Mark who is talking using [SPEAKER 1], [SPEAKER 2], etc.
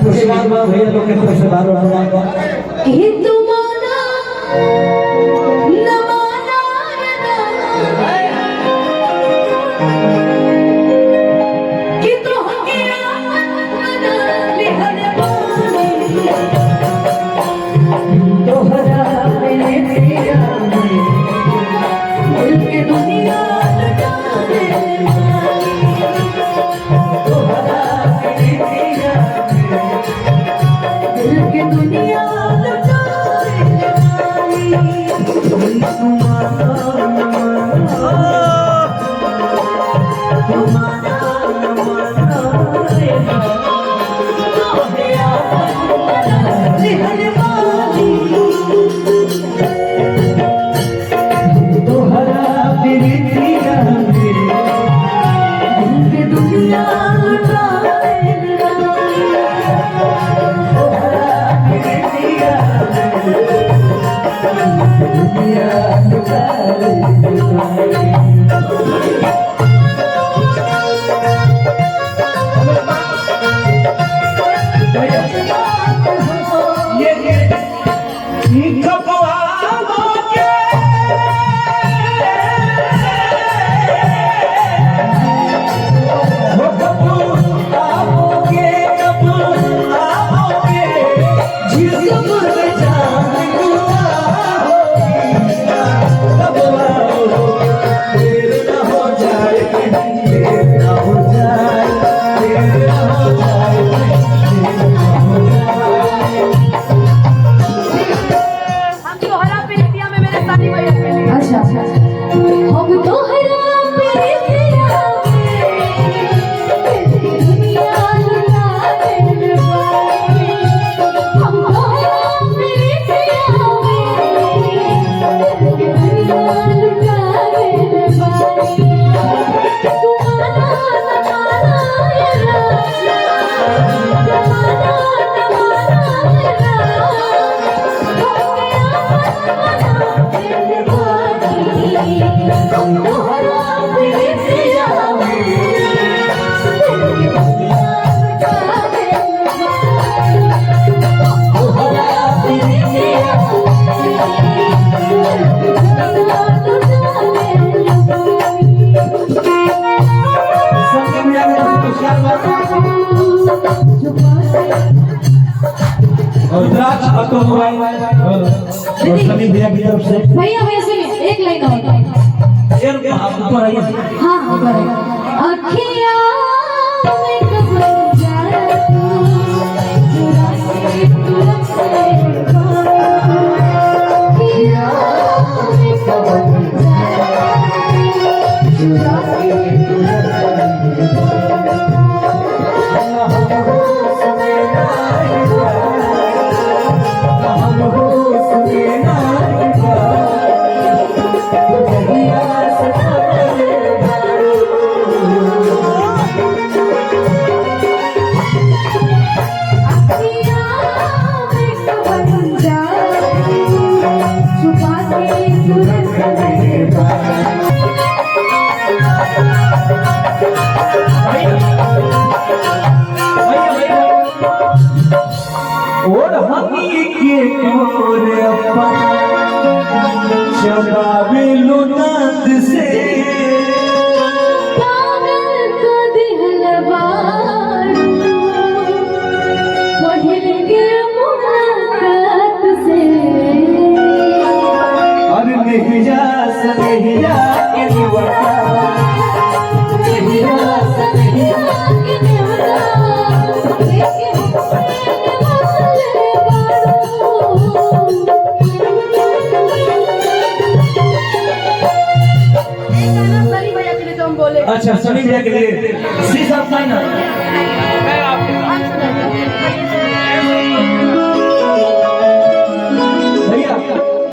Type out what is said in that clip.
[SPEAKER 1] आशीर्वाद भैया लोग के तरफ से बार बार
[SPEAKER 2] कि तुम्हारा
[SPEAKER 1] सभी भैया की तरफ से
[SPEAKER 2] भैया भैया सुनिए एक लाइन और
[SPEAKER 1] आप ऊपर आइए।
[SPEAKER 2] हाँ ऊपर आइए। अखियाँ में कब जाए चुरा के तुझसे अखियाँ में कब जाए चुरा के
[SPEAKER 1] और हनी के कोरे अपना चबावे लुनत से
[SPEAKER 2] पागल को दिलवार पहिल के मुलाकात से
[SPEAKER 1] और नहीं जा सनहिया के निवता
[SPEAKER 2] नहीं जा सनहिया के निवता
[SPEAKER 1] अच्छा सनी भैया के लिए